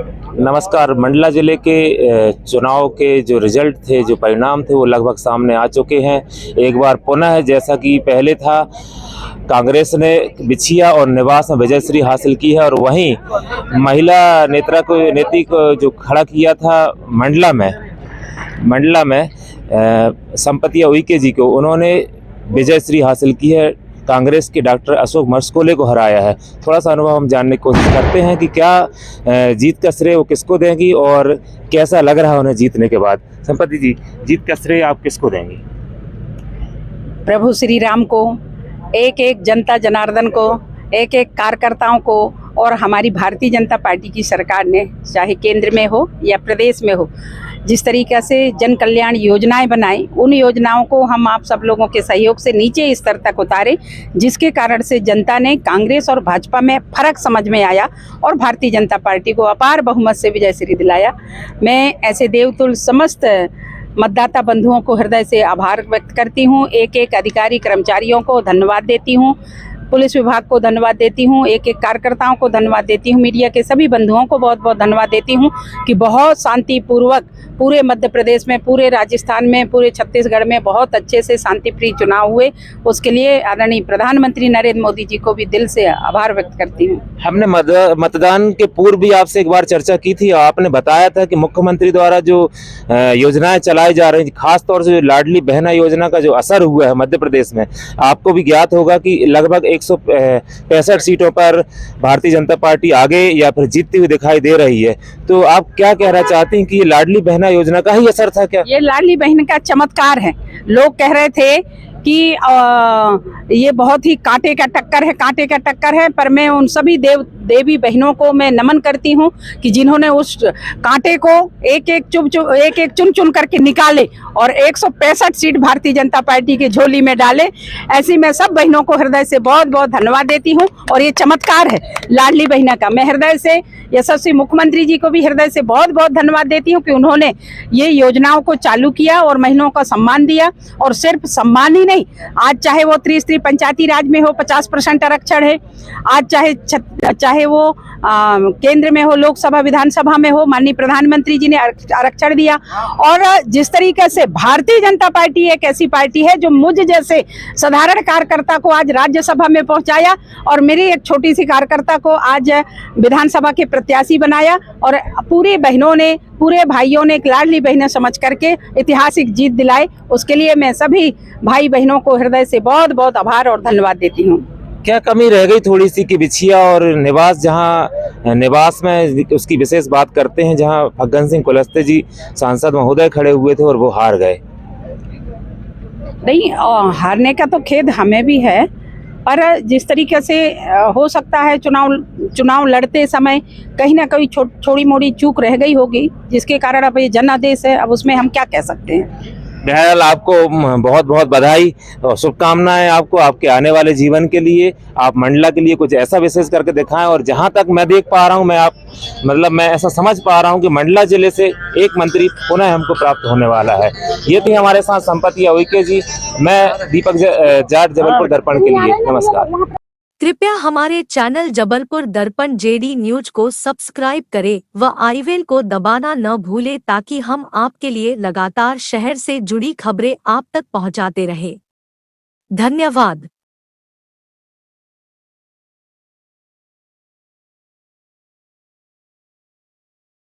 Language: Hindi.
नमस्कार। मंडला जिले के चुनाव के जो रिजल्ट थे, जो परिणाम थे, वो लगभग सामने आ चुके हैं। एक बार पुनः जैसा कि पहले था, कांग्रेस ने बिछिया और निवास में विजयश्री हासिल की है और वहीं महिला नेत्री को जो खड़ा किया था मंडला में संपतिया उइके जी को, उन्होंने विजयश्री हासिल की है। कांग्रेस के डॉक्टर अशोक मरसकोले को हराया है। थोड़ा सा अनुभव हम जानने की कोशिश करते हैं कि क्या जीत का श्रेय वो किसको देंगी और कैसा लग रहा है उन्हें जीतने के बाद। संपति जी, जीत का श्रेय आप किसको देंगी? प्रभु श्री राम को, एक एक जनता जनार्दन को, एक एक कार्यकर्ताओं को और हमारी भारतीय जनता पार्टी की सरकार ने, चाहे केंद्र में हो या प्रदेश में हो, जिस तरीक़े से जन कल्याण योजनाएं बनाई, उन योजनाओं को हम आप सब लोगों के सहयोग से नीचे स्तर तक उतारे, जिसके कारण से जनता ने कांग्रेस और भाजपा में फर्क समझ में आया और भारतीय जनता पार्टी को अपार बहुमत से विजयश्री दिलाया। मैं ऐसे देवतुल्य समस्त मतदाता बंधुओं को हृदय से आभार व्यक्त करती हूँ। एक एक अधिकारी कर्मचारियों को धन्यवाद देती हूँ, पुलिस विभाग को धन्यवाद देती हूँ, एक एक कार्यकर्ताओं को धन्यवाद देती हूँ, मीडिया के सभी बंधुओं को बहुत बहुत धन्यवाद देती हूँ कि बहुत शांतिपूर्वक पूरे मध्य प्रदेश में, पूरे राजस्थान में, पूरे छत्तीसगढ़ में बहुत अच्छे से शांतिप्रिय चुनाव हुए। उसके लिए आदरणीय प्रधानमंत्री नरेंद्र मोदी जी को भी दिल से आभार व्यक्त करती हूँ। हमने मतदान के पूर्व भी आपसे एक बार चर्चा की थी। आपने बताया था कि मुख्यमंत्री द्वारा जो योजनाएं चलाई जा रही, खासतौर से जो लाडली बहना योजना का जो असर हुआ है मध्य प्रदेश में, आपको भी ज्ञात होगा कि लगभग 165 सीटों पर भारतीय जनता पार्टी आगे या फिर जीतती हुई दिखाई दे रही है। तो आप क्या कहना चाहती हैं कि ये लाडली बहना योजना का ही असर था क्या? ये लाडली बहन का चमत्कार है। लोग कह रहे थे कि ये बहुत ही कांटे का टक्कर है, पर मैं उन सभी देवी बहनों को मैं नमन करती हूँ कि जिन्होंने उस कांटे को एक एक चुन करके निकाले और 165 सीट भारतीय जनता पार्टी के झोली में डाले। ऐसी मैं सब बहनों को हृदय से बहुत बहुत धन्यवाद देती हूँ और ये चमत्कार है लाडली बहना का। मैं हृदय से यशस्वी मुख्यमंत्री जी को भी हृदय से बहुत बहुत धन्यवाद देती हूँ कि उन्होंने ये योजनाओं को चालू किया और महिलाओं का सम्मान दिया। और सिर्फ सम्मान ही नहीं, आज चाहे वो त्रिस्तरीय पंचायती राज में हो 50% आरक्षण है, आज चाहे वो केंद्र में हो, लोकसभा विधानसभा में हो, माननीय प्रधानमंत्री जी ने आरक्षण दिया। और जिस तरीके से भारतीय जनता पार्टी एक ऐसी पार्टी है जो मुझ जैसे साधारण कार्यकर्ता को आज राज्यसभा में पहुंचाया और मेरी एक छोटी सी कार्यकर्ता को आज विधानसभा के प्रत्याशी बनाया और पूरे बहनों ने, पूरे भाइयों ने एक लाडली बहनें समझ करके ऐतिहासिक जीत दिलाई। उसके लिए मैं सभी भाई बहनों को हृदय से बहुत बहुत आभार और धन्यवाद देती हूँ। क्या कमी रह गई थोड़ी सी कि बिछिया और निवास, जहां निवास में उसकी विशेष बात करते हैं, जहां फग्गन सिंह कुलस्ते जी सांसद महोदय खड़े हुए थे और वो हार गए? नहीं, हारने का तो खेद हमें भी है, पर जिस तरीके से हो सकता है चुनाव लड़ते समय कहीं ना कहीं छोटी मोटी चूक रह गई होगी, जिसके कारण अब ये जनादेश है, अब उसमें हम क्या कह सकते हैं। बहरहाल आपको बहुत बहुत बधाई और शुभकामनाएं आपको आपके आने वाले जीवन के लिए। आप मंडला के लिए कुछ ऐसा विशेष करके दिखाएं और जहां तक मैं देख पा रहा हूं, मैं ऐसा समझ पा रहा हूं कि मंडला जिले से एक मंत्री पुनः हमको प्राप्त होने वाला है। ये थी हमारे साथ संपतिया उइके जी। मैं दीपक जाट, जबलपुर दर्पण के लिए। नमस्कार। कृपया हमारे चैनल जबलपुर दर्पण जेडी न्यूज को सब्सक्राइब करें व आई बेल को दबाना न भूलें ताकि हम आपके लिए लगातार शहर से जुड़ी खबरें आप तक पहुंचाते रहें। धन्यवाद।